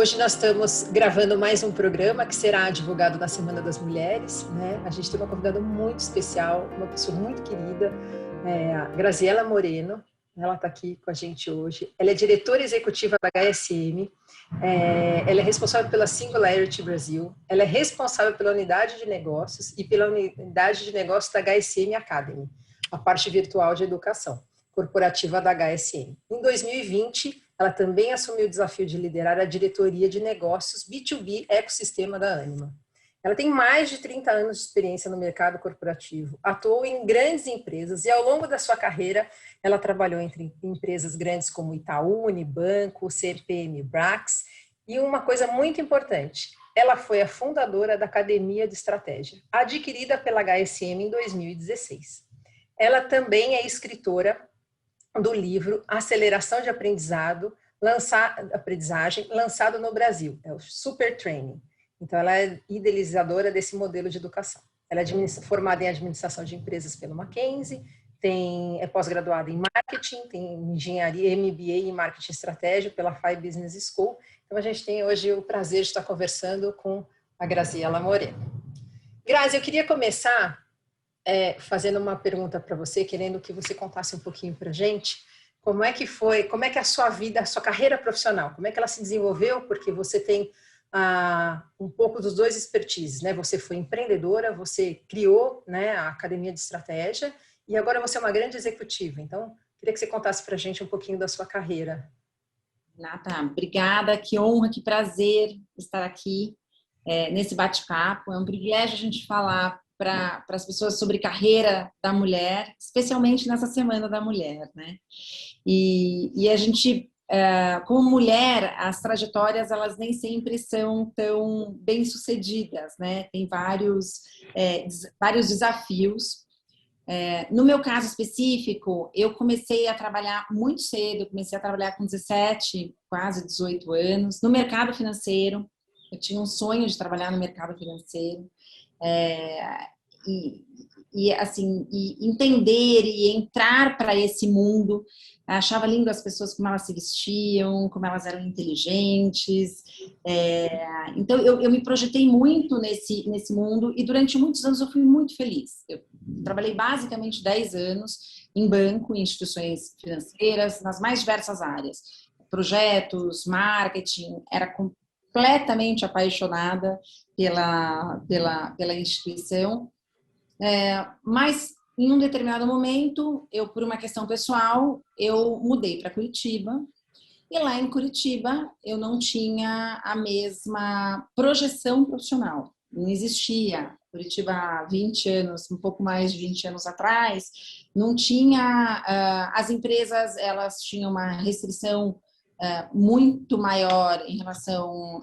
Hoje nós estamos gravando mais um programa que será divulgado na Semana das Mulheres, né? A gente tem uma convidada muito especial, uma pessoa muito querida, a Graziela Moreno. Ela está aqui com a gente hoje. Ela é diretora executiva da HSM, ela é responsável pela Singularity Brasil, ela é responsável pela unidade de negócios e pela unidade de negócios da HSM Academy, a parte virtual de educação corporativa da HSM. Em 2020, ela também assumiu o desafio de liderar a diretoria de negócios B2B ecossistema da Anima. Ela tem mais de 30 anos de experiência no mercado corporativo, atuou em grandes empresas e ao longo da sua carreira ela trabalhou entre empresas grandes como Itaú, Unibanco, CRPM, Brax e uma coisa muito importante, ela foi a fundadora da Academia de Estratégia, adquirida pela HSM em 2016. Ela também é escritora do livro Aceleração de Aprendizagem, lançado no Brasil, é o Super Training. Então, ela é idealizadora desse modelo de educação. Ela é formada em administração de empresas pelo Mackenzie, é pós-graduada em marketing, tem engenharia, MBA em marketing e estratégia pela FI Business School. Então, a gente tem hoje o prazer de estar conversando com a Graziela Moreno. Grazi, eu queria começar fazendo uma pergunta para você, querendo que você contasse um pouquinho para a gente, como é que é a sua vida, a sua carreira profissional, como é que ela se desenvolveu, porque você tem um pouco dos dois expertises, né? Você foi empreendedora, você criou, né, a Academia de Estratégia e agora você é uma grande executiva. Então, queria que você contasse para a gente um pouquinho da sua carreira. Renata, obrigada, que honra, que prazer estar aqui nesse bate-papo. É um privilégio a gente falar para as pessoas sobre carreira da mulher, especialmente nessa Semana da Mulher, né? E a gente, como mulher, as trajetórias, elas nem sempre são tão bem-sucedidas, né? Tem vários desafios. No meu caso específico, eu comecei a trabalhar muito cedo, comecei a trabalhar com 17, quase 18 anos, no mercado financeiro. Eu tinha um sonho de trabalhar no mercado financeiro. E entender e entrar para esse mundo. Achava lindo as pessoas, como elas se vestiam, como elas eram inteligentes. Então, eu me projetei muito nesse mundo e durante muitos anos eu fui muito feliz. Eu trabalhei basicamente 10 anos em banco, em instituições financeiras, nas mais diversas áreas. Projetos, marketing, era completamente apaixonada pela instituição. Mas em um determinado momento, por uma questão pessoal, eu mudei para Curitiba e lá em Curitiba eu não tinha a mesma projeção profissional, não existia. Curitiba há 20 anos, um pouco mais de 20 anos atrás, não tinha, as empresas elas tinham uma restrição muito maior em relação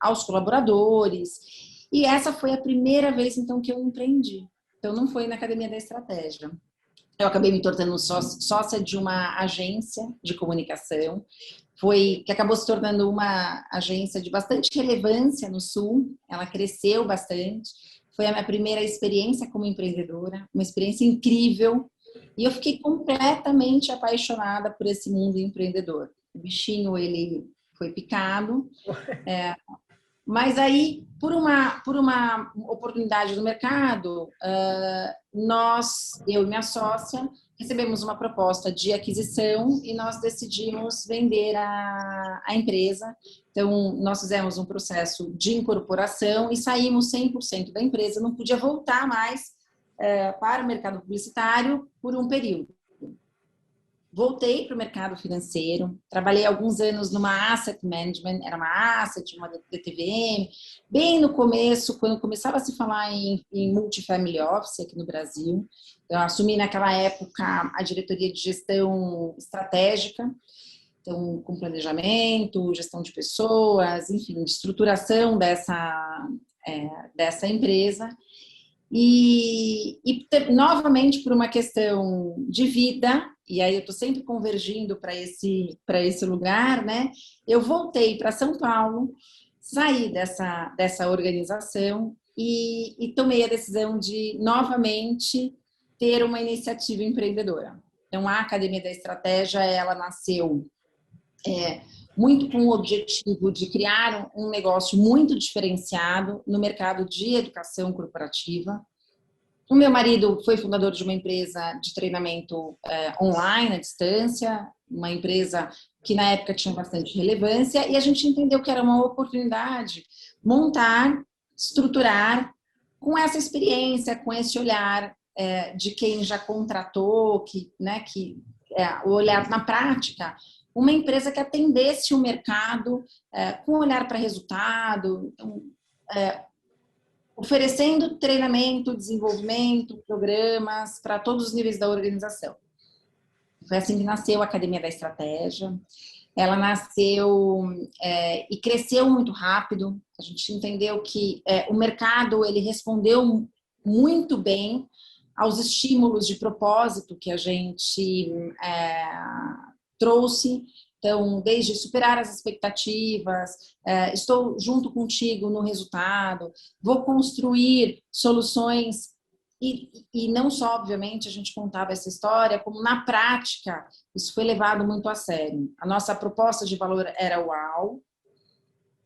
aos colaboradores. E essa foi a primeira vez, então, que eu empreendi. Então, não foi na Academia da Estratégia. Eu acabei me tornando sócia de uma agência de comunicação, que acabou se tornando uma agência de bastante relevância no Sul. Ela cresceu bastante. Foi a minha primeira experiência como empreendedora, uma experiência incrível. E eu fiquei completamente apaixonada por esse mundo empreendedor. O bichinho, ele foi picado. Mas aí, por uma oportunidade no mercado, eu e minha sócia, recebemos uma proposta de aquisição e nós decidimos vender a empresa. Então, nós fizemos um processo de incorporação e saímos 100% da empresa, não podia voltar mais para o mercado publicitário por um período. Voltei para o mercado financeiro, trabalhei alguns anos numa asset management, era uma asset, uma DTVM, bem no começo, quando começava a se falar em multifamily office aqui no Brasil. Eu assumi naquela época a diretoria de gestão estratégica, então com planejamento, gestão de pessoas, enfim, estruturação dessa empresa. E novamente por uma questão de vida, e aí eu estou sempre convergindo para esse lugar, né? Eu voltei para São Paulo, saí dessa organização e tomei a decisão de novamente ter uma iniciativa empreendedora. Então, a Academia da Estratégia, ela nasceu muito com o objetivo de criar um negócio muito diferenciado no mercado de educação corporativa. O meu marido foi fundador de uma empresa de treinamento online, à distância, uma empresa que na época tinha bastante relevância, e a gente entendeu que era uma oportunidade montar, estruturar, com essa experiência, com esse olhar de quem já contratou, o olhar na prática, uma empresa que atendesse o mercado com olhar para resultado, então, oferecendo treinamento, desenvolvimento, programas para todos os níveis da organização. Foi assim que nasceu a Academia da Estratégia. Ela nasceu e cresceu muito rápido. A gente entendeu que o mercado ele respondeu muito bem aos estímulos de propósito que a gente trouxe. Então, desde superar as expectativas, estou junto contigo no resultado, vou construir soluções e não só, obviamente, a gente contava essa história, como na prática isso foi levado muito a sério. A nossa proposta de valor era uau.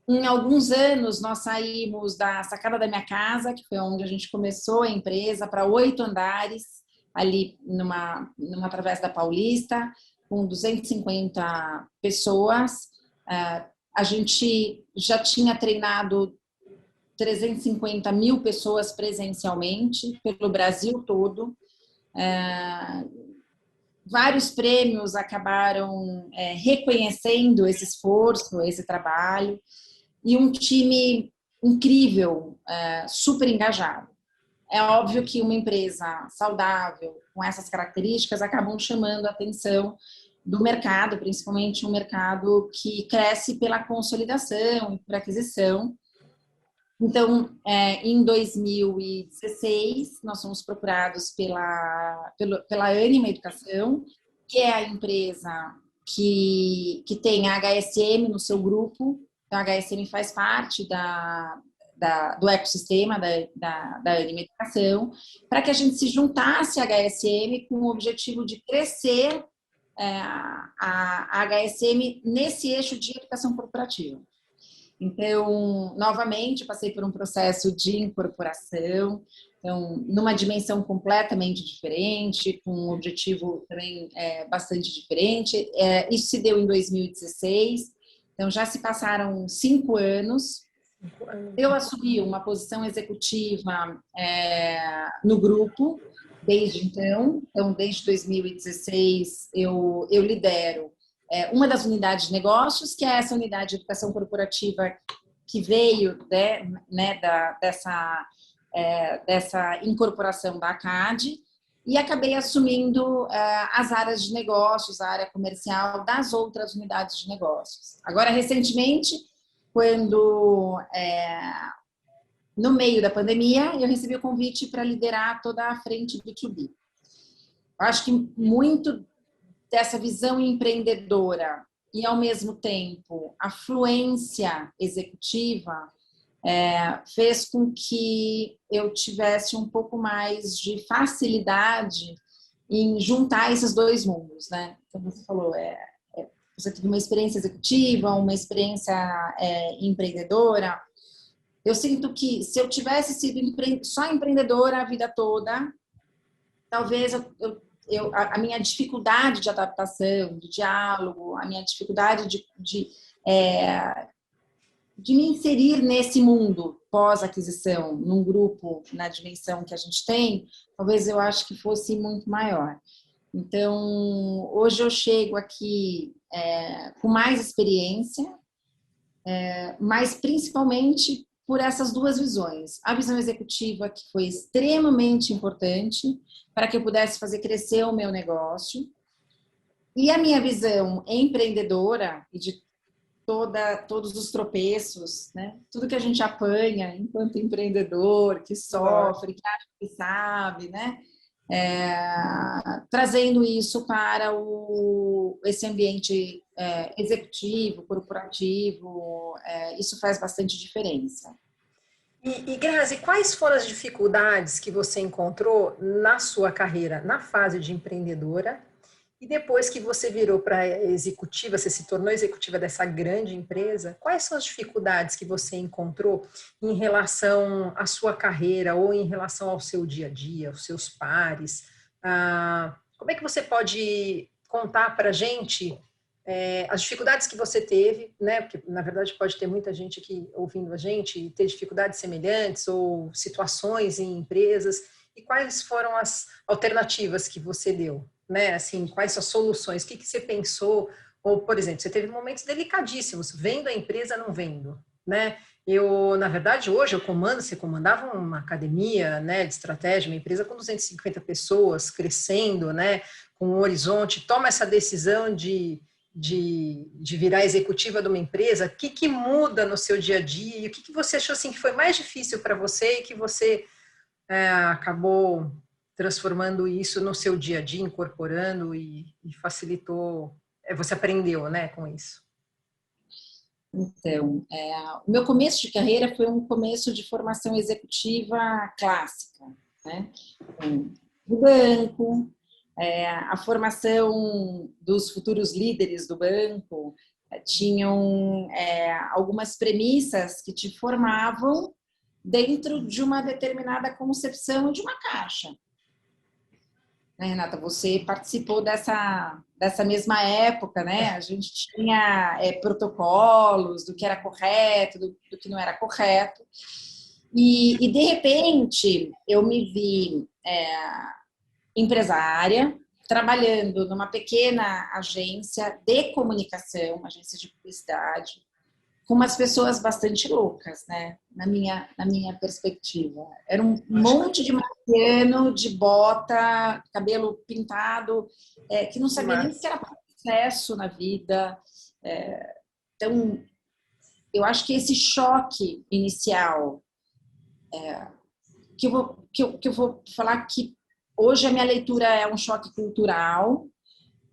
Em alguns anos, nós saímos da sacada da minha casa, que foi onde a gente começou a empresa, para 8 andares, ali numa travessa da Paulista, com 250 pessoas. A gente já tinha treinado 350 mil pessoas presencialmente, pelo Brasil todo. Vários prêmios acabaram reconhecendo esse esforço, esse trabalho, e um time incrível, super engajado. É óbvio que uma empresa saudável, com essas características, acabam chamando a atenção do mercado, principalmente um mercado que cresce pela consolidação e por aquisição. Então, em 2016, nós fomos procurados pela Ânima Educação, que é a empresa que tem a HSM no seu grupo. Então, a HSM faz parte do ecossistema da Ânima Educação, para que a gente se juntasse à HSM com o objetivo de crescer a HSM nesse eixo de educação corporativa. Então, novamente, passei por um processo de incorporação, então, numa dimensão completamente diferente, com um objetivo também bastante diferente. Isso se deu em 2016, então já se passaram 5 anos. Eu assumi uma posição executiva no grupo desde então. Então, desde 2016, eu lidero uma das unidades de negócios, que é essa unidade de educação corporativa que veio dessa incorporação da ACAD, e acabei assumindo as áreas de negócios, a área comercial das outras unidades de negócios. Agora, recentemente, quando no meio da pandemia, eu recebi o convite para liderar toda a frente B2B. Eu acho que muito dessa visão empreendedora e, ao mesmo tempo, a fluência executiva fez com que eu tivesse um pouco mais de facilidade em juntar esses dois mundos, né? Então, você falou, você teve uma experiência executiva, uma experiência empreendedora. Eu sinto que se eu tivesse sido só empreendedora a vida toda, talvez a minha dificuldade de adaptação, de diálogo, a minha dificuldade de me inserir nesse mundo pós-aquisição, num grupo, na dimensão que a gente tem, talvez eu acho que fosse muito maior. Então, hoje eu chego aqui com mais experiência, mas principalmente por essas duas visões. A visão executiva, que foi extremamente importante para que eu pudesse fazer crescer o meu negócio, e a minha visão empreendedora e de todos os tropeços, né? Tudo que a gente apanha enquanto empreendedor, que sofre, que acha que sabe, né? Trazendo isso para esse ambiente executivo, corporativo, isso faz bastante diferença. E Grazi, quais foram as dificuldades que você encontrou na sua carreira, na fase de empreendedora, E depois que você virou para executiva, você se tornou executiva dessa grande empresa, quais são as dificuldades que você encontrou em relação à sua carreira ou em relação ao seu dia a dia, aos seus pares? Como é que você pode contar para a gente as dificuldades que você teve, né? Porque, na verdade, pode ter muita gente aqui ouvindo a gente e ter dificuldades semelhantes ou situações em empresas. E quais foram as alternativas que você deu? Né? Assim, quais são as soluções? O que você pensou? Ou, por exemplo, você teve momentos delicadíssimos, vendo a empresa, não vendo, né? Eu, na verdade, hoje eu comando, você comandava uma academia, né, de estratégia, uma empresa com 250 pessoas, crescendo, né, com um horizonte, toma essa decisão de virar executiva de uma empresa, o que muda no seu dia a dia? E o que você achou assim, que foi mais difícil para você e que você acabou transformando isso no seu dia a dia, incorporando e facilitou, você aprendeu, né, com isso? Então, o meu começo de carreira foi um começo de formação executiva clássica, né? Do banco, a formação dos futuros líderes do banco tinham algumas premissas que te formavam dentro de uma determinada concepção de uma caixa. Né, Renata, você participou dessa mesma época, né? A gente tinha protocolos do que era correto, do que não era correto. E de repente, eu me vi empresária, trabalhando numa pequena agência de comunicação, agência de publicidade, com umas pessoas bastante loucas, né? Na minha perspectiva. Era um monte de marciano, de bota, cabelo pintado, que não sabia nem o que era processo na vida. Então, eu acho que esse choque inicial, que eu vou falar que hoje a minha leitura é um choque cultural,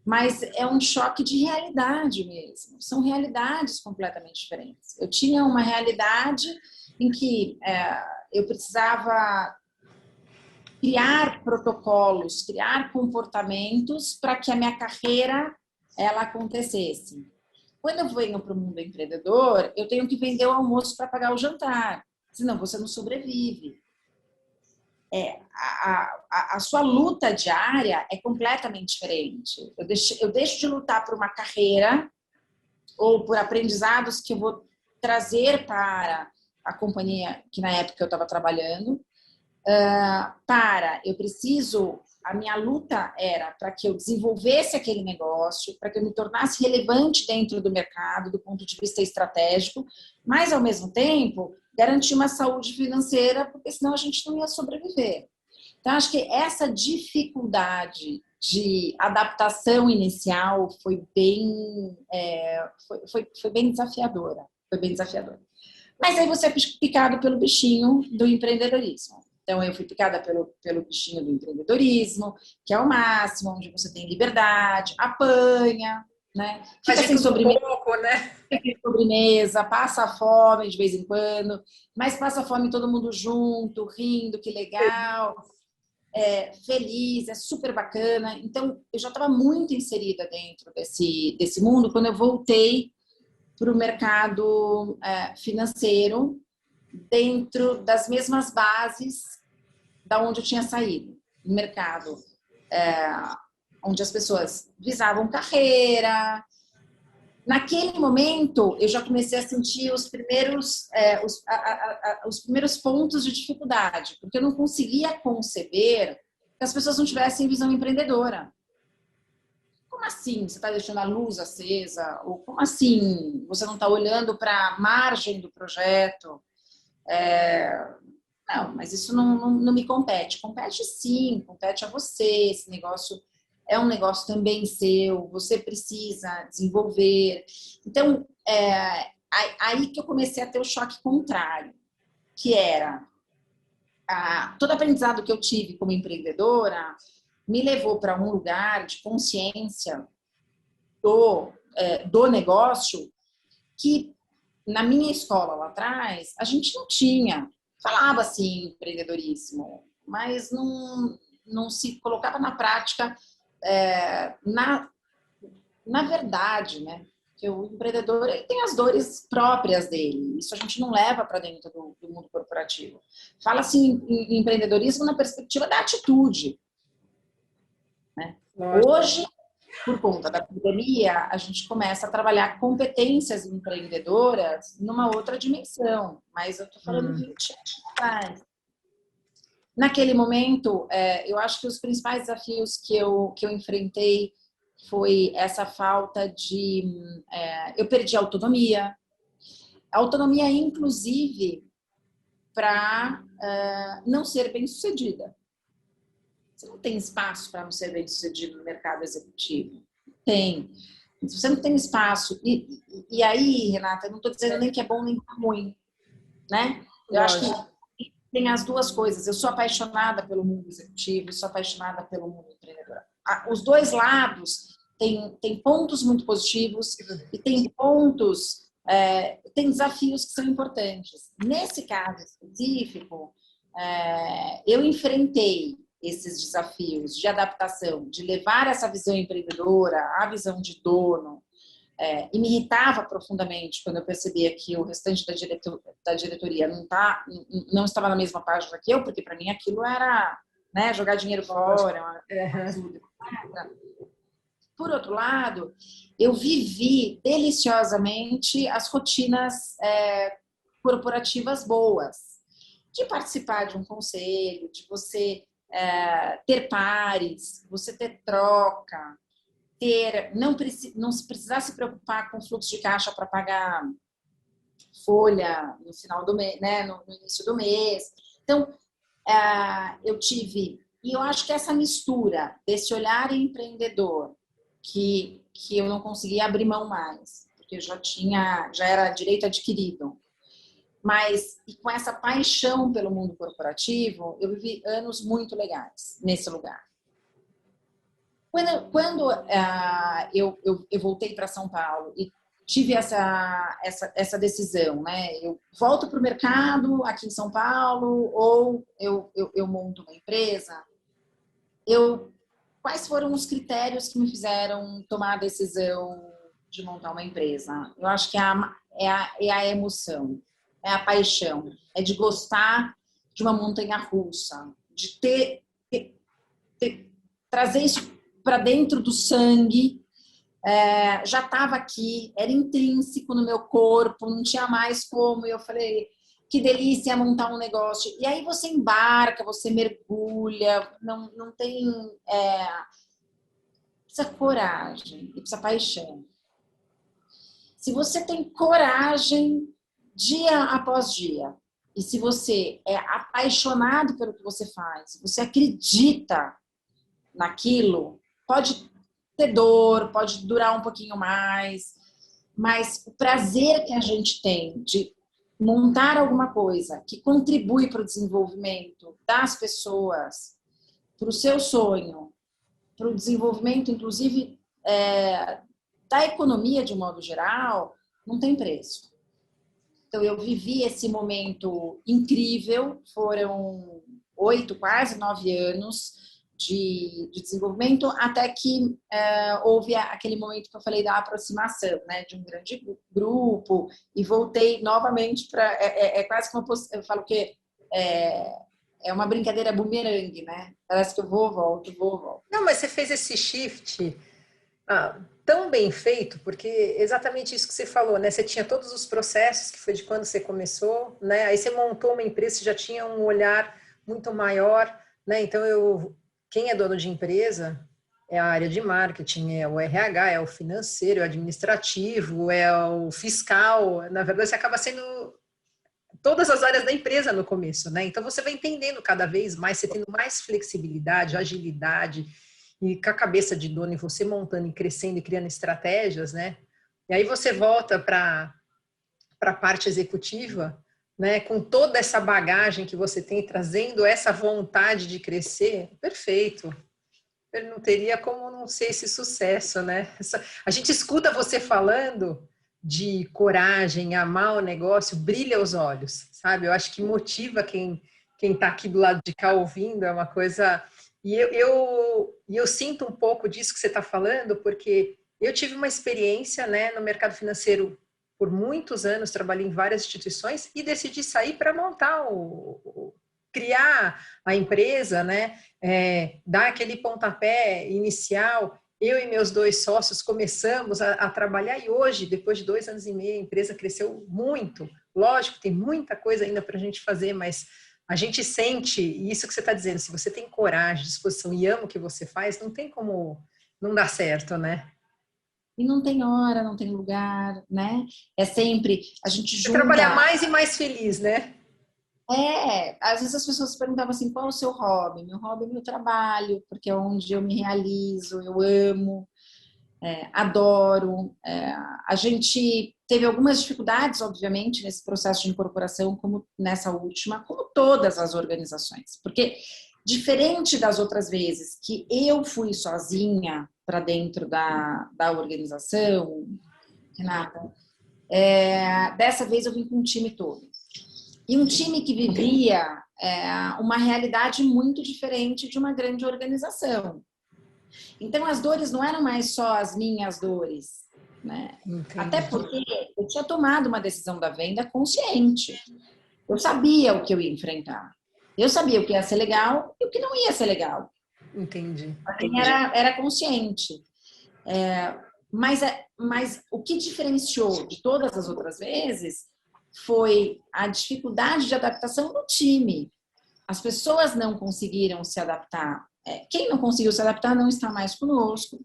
mas é um choque de realidade mesmo. São realidades completamente diferentes. Eu tinha uma realidade em que eu precisava criar protocolos, criar comportamentos para que a minha carreira ela acontecesse. Quando eu venho para o mundo empreendedor, eu tenho que vender o almoço para pagar o jantar, senão você não sobrevive. A sua luta diária é completamente diferente. Eu deixo de lutar por uma carreira ou por aprendizados que eu vou trazer para a companhia que na época eu estava trabalhando, a minha luta era para que eu desenvolvesse aquele negócio, para que eu me tornasse relevante dentro do mercado, do ponto de vista estratégico, mas, ao mesmo tempo, garantir uma saúde financeira, porque senão a gente não ia sobreviver. Então, acho que essa dificuldade de adaptação inicial foi bem desafiadora. Foi bem desafiadora. Mas aí você é picado pelo bichinho do empreendedorismo. Então, eu fui picada pelo bichinho do empreendedorismo, que é o máximo, onde você tem liberdade, apanha, né? Fica sem sobremesa, pouco, né? fica sem sobremesa, passa fome de vez em quando, mas passa fome todo mundo junto, rindo, que legal, feliz, é super bacana. Então, eu já estava muito inserida dentro desse mundo quando eu voltei para o mercado financeiro, dentro das mesmas bases da onde eu tinha saído, no mercado onde as pessoas visavam carreira. Naquele momento, eu já comecei a sentir os primeiros pontos de dificuldade, porque eu não conseguia conceber que as pessoas não tivessem visão empreendedora. Como assim você está deixando a luz acesa? Ou como assim você não está olhando para a margem do projeto? Não, mas isso não me compete. Compete sim, compete a você. Esse negócio é um negócio também seu, você precisa desenvolver. Então, aí que eu comecei a ter o choque contrário, que era todo aprendizado que eu tive como empreendedora me levou para um lugar de consciência do negócio que na minha escola lá atrás a gente não tinha. Falava assim empreendedorismo, mas não se colocava na prática na verdade, né, que o empreendedor ele tem as dores próprias dele. Isso a gente não leva para dentro do mundo corporativo. Fala-se em empreendedorismo na perspectiva da atitude. Né? Hoje, por conta da pandemia, a gente começa a trabalhar competências empreendedoras numa outra dimensão. Mas eu estou falando 20 anos atrás. Naquele momento, eu acho que os principais desafios que eu enfrentei foi essa falta de... eu perdi a autonomia. A autonomia, inclusive, para não ser bem-sucedida. Você não tem espaço para não ser bem-sucedido no mercado executivo. Tem. Se você não tem espaço... E aí, Renata, eu não estou dizendo nem que é bom nem que é ruim. Né? Eu acho que tem as duas coisas. Eu sou apaixonada pelo mundo executivo e sou apaixonada pelo mundo empreendedor. Os dois lados têm pontos muito positivos e tem pontos, tem desafios que são importantes. Nesse caso específico, eu enfrentei esses desafios de adaptação, de levar essa visão empreendedora, a visão de dono, e me irritava profundamente quando eu percebia que o restante da diretoria não estava na mesma página que eu, porque para mim aquilo era, né, jogar dinheiro fora. Por outro lado, eu vivi deliciosamente as rotinas corporativas boas, de participar de um conselho, de você ter pares, você ter troca, não precisar se preocupar com fluxo de caixa para pagar folha no final do mês, né, no início do mês. Então, eu tive, e eu acho que essa mistura desse olhar empreendedor que eu não conseguia abrir mão mais, porque eu já era direito adquirido, mas e com essa paixão pelo mundo corporativo, eu vivi anos muito legais nesse lugar. Quando eu voltei para São Paulo e tive essa decisão, né? Eu volto para o mercado aqui em São Paulo ou eu monto uma empresa, quais foram os critérios que me fizeram tomar a decisão de montar uma empresa? Eu acho que é a emoção, é a paixão, é de gostar de uma montanha-russa, de trazer isso para dentro do sangue, já estava aqui, era intrínseco no meu corpo, não tinha mais como. E eu falei, que delícia montar um negócio. E aí você embarca, você mergulha, não tem... precisa coragem e precisa paixão. Se você tem coragem dia após dia, e se você é apaixonado pelo que você faz, você acredita naquilo, pode ter dor, pode durar um pouquinho mais, mas o prazer que a gente tem de montar alguma coisa que contribui para o desenvolvimento das pessoas, para o seu sonho, para o desenvolvimento, inclusive, da economia de um modo geral, não tem preço. Então, eu vivi esse momento incrível, foram 8, quase 9 anos de desenvolvimento, até que houve aquele momento que eu falei da aproximação, né, de um grande grupo, e voltei novamente para... quase como eu falo que é uma brincadeira bumerangue, né? Parece que eu vou, volto. Não, mas você fez esse shift tão bem feito, porque exatamente isso que você falou, né? Você tinha todos os processos, que foi de quando você começou, né? Aí você montou uma empresa, você já tinha um olhar muito maior, né? Então, quem é dono de empresa é a área de marketing, é o RH, é o financeiro, é o administrativo, é o fiscal. Na verdade, você acaba sendo todas as áreas da empresa no começo, né? Então, você vai entendendo cada vez mais, você tendo mais flexibilidade, agilidade, e com a cabeça de dono, e você montando e crescendo e criando estratégias, né? E aí você volta para a parte executiva, né? Com toda essa bagagem que você tem, trazendo essa vontade de crescer, perfeito. Eu não teria como não ser esse sucesso, né? A gente escuta você falando de coragem, amar o negócio, brilha os olhos, sabe? Eu acho que motiva quem está aqui do lado de cá ouvindo, é uma coisa E eu sinto um pouco disso que você está falando, porque eu tive uma experiência, né, no mercado financeiro por muitos anos, trabalhei em várias instituições e decidi sair para montar criar a empresa, né, dar aquele pontapé inicial. Eu e meus dois sócios começamos a trabalhar e hoje, depois de 2 anos e meio, a empresa cresceu muito. Lógico, tem muita coisa ainda para a gente fazer, mas a gente sente, e isso que você está dizendo, se você tem coragem, disposição e ama o que você faz, não tem como não dar certo, né? E não tem hora, não tem lugar, né? É sempre, a gente Você trabalhar junta. mais e mais feliz, né? Às vezes as pessoas perguntavam assim, qual é o seu hobby? Meu hobby é meu trabalho, porque é onde eu me realizo, eu amo, adoro. A gente teve algumas dificuldades, obviamente, nesse processo de incorporação, como nessa última, como todas as organizações. Porque, diferente das outras vezes que eu fui sozinha para dentro da organização, Renata, dessa vez eu vim com um time todo. E um time que vivia uma realidade muito diferente de uma grande organização. Então, as dores não eram mais só as minhas dores, né? Até porque eu tinha tomado uma decisão da venda consciente. Eu sabia o que eu ia enfrentar. Eu sabia o que ia ser legal e o que não ia ser legal. Entendi. Era consciente. Mas o que diferenciou de todas as outras vezes foi a dificuldade de adaptação do time. As pessoas não conseguiram se adaptar. Quem não conseguiu se adaptar não está mais conosco.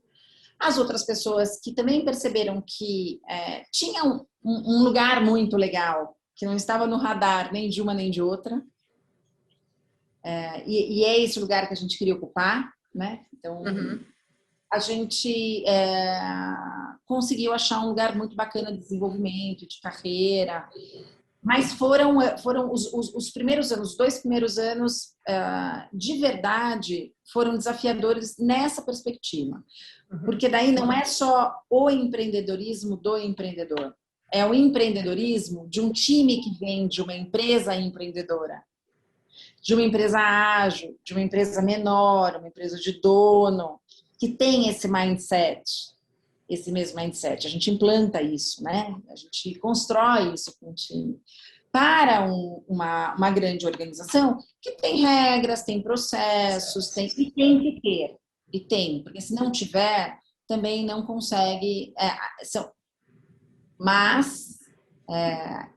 As outras pessoas que também perceberam que tinha um lugar muito legal, que não estava no radar nem de uma nem de outra. E é esse lugar que a gente queria ocupar, né? Então, a gente conseguiu achar um lugar muito bacana de desenvolvimento, de carreira. Mas foram os primeiros anos, os 2 primeiros anos, de verdade, foram desafiadores nessa perspectiva. Porque daí não é só o empreendedorismo do empreendedor, é o empreendedorismo de um time que vem de uma empresa empreendedora, de uma empresa ágil, de uma empresa menor, uma empresa de dono, que tem esse mindset, esse mesmo mindset. A gente implanta isso, né? A gente constrói isso com o time. Para uma grande organização que tem regras, tem processos, e tem que ter. E tem, porque se não tiver, também não consegue. Mas,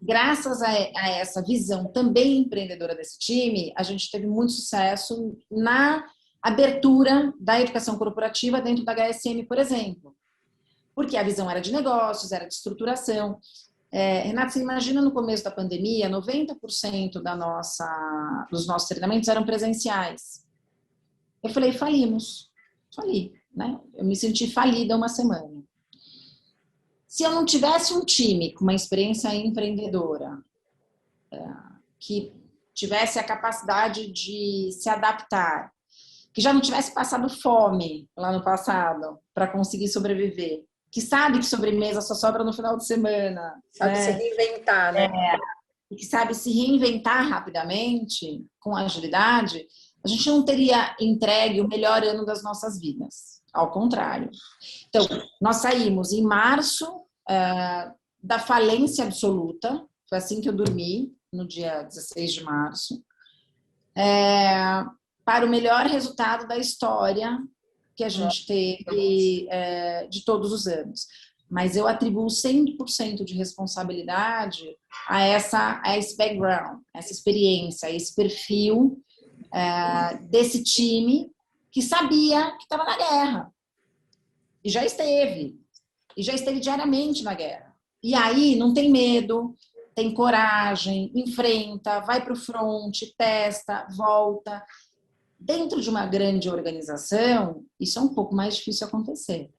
graças a essa visão também empreendedora desse time, a gente teve muito sucesso na abertura da educação corporativa dentro da HSM, por exemplo. Porque a visão era de negócios, era de estruturação. Renato, você imagina no começo da pandemia, 90% dos nossos treinamentos eram presenciais. Eu falei, fali, né? Eu me senti falida uma semana. Se eu não tivesse um time com uma experiência empreendedora, que tivesse a capacidade de se adaptar, que já não tivesse passado fome lá no passado para conseguir sobreviver, que sabe que sobremesa só sobra no final de semana. Sabe se reinventar, né? E que sabe se reinventar rapidamente, com agilidade, a gente não teria entregue o melhor ano das nossas vidas. Ao contrário. Então, nós saímos em março da falência absoluta, foi assim que eu dormi, no dia 16 de março, para o melhor resultado da história que a gente teve de todos os anos. Mas eu atribuo 100% de responsabilidade a esse background, essa experiência, a esse perfil desse time que sabia que estava na guerra. E já esteve diariamente na guerra. E aí não tem medo, tem coragem, enfrenta, vai para o front, testa, volta. Dentro de uma grande organização, isso é um pouco mais difícil acontecer.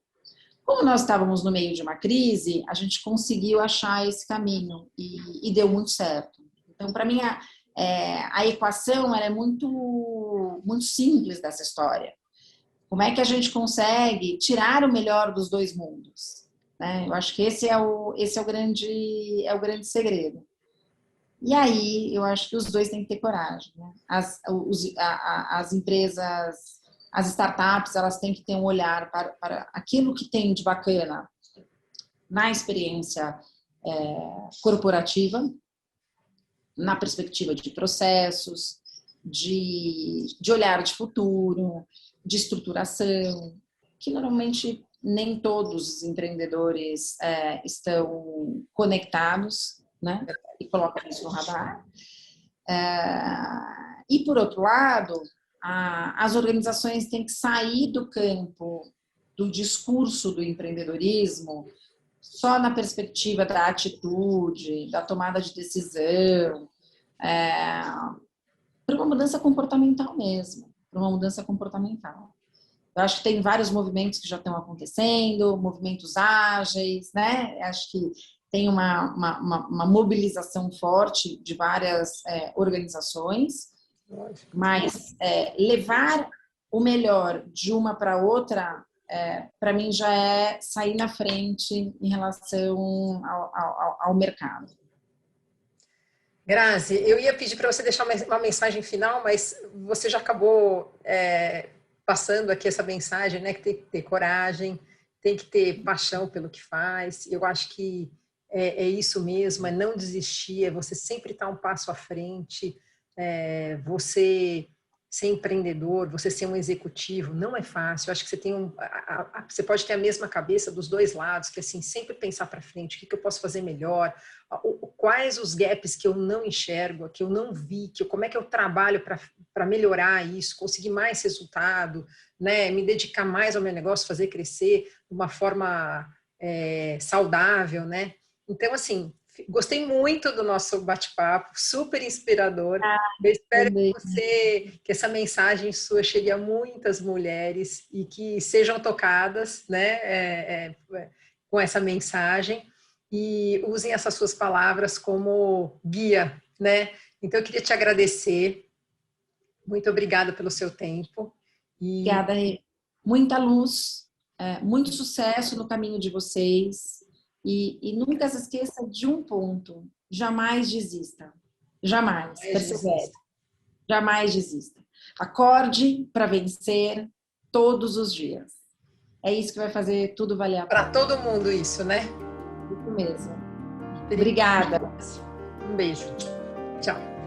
Como nós estávamos no meio de uma crise, a gente conseguiu achar esse caminho e deu muito certo. Então, para mim, a equação é muito, muito simples dessa história. Como é que a gente consegue tirar o melhor dos dois mundos? Né? Eu acho que esse é o grande segredo. E aí, eu acho que os dois têm que ter coragem. Né? As empresas As startups, elas têm que ter um olhar para aquilo que tem de bacana na experiência corporativa, na perspectiva de processos, de olhar de futuro, de estruturação, que normalmente nem todos os empreendedores estão conectados, né? E colocam isso no radar. E, por outro lado, as organizações têm que sair do campo do discurso do empreendedorismo só na perspectiva da atitude, da tomada de decisão, para uma mudança comportamental mesmo, para uma mudança comportamental. Eu acho que tem vários movimentos que já estão acontecendo, movimentos ágeis, né? Acho que tem uma mobilização forte de várias organizações, mas levar o melhor de uma para outra, para mim, já é sair na frente em relação ao mercado. Grazi, eu ia pedir para você deixar uma mensagem final, mas você já acabou passando aqui essa mensagem, né? Que tem que ter coragem, tem que ter paixão pelo que faz. Eu acho que é isso mesmo, é não desistir, é você sempre estar um passo à frente, você ser empreendedor, você ser um executivo, não é fácil. Eu acho que você tem você pode ter a mesma cabeça dos dois lados, que assim, sempre pensar para frente, o que eu posso fazer melhor, quais os gaps que eu não enxergo, que eu não vi, como é que eu trabalho para melhorar isso, conseguir mais resultado, né? Me dedicar mais ao meu negócio, fazer crescer de uma forma saudável, né? Então, assim, gostei muito do nosso bate-papo, super inspirador. Eu espero que essa mensagem sua chegue a muitas mulheres e que sejam tocadas, né, com essa mensagem e usem essas suas palavras como guia, né? Então, eu queria te agradecer. Muito obrigada pelo seu tempo. Obrigada, Rê. Muita luz, muito sucesso no caminho de vocês. E nunca se esqueça de um ponto: jamais desista. Jamais. Persevere. Jamais desista. Acorde para vencer todos os dias. É isso que vai fazer tudo valer a pena. Para todo mundo isso, né? Isso mesmo. Obrigada. Um beijo. Tchau.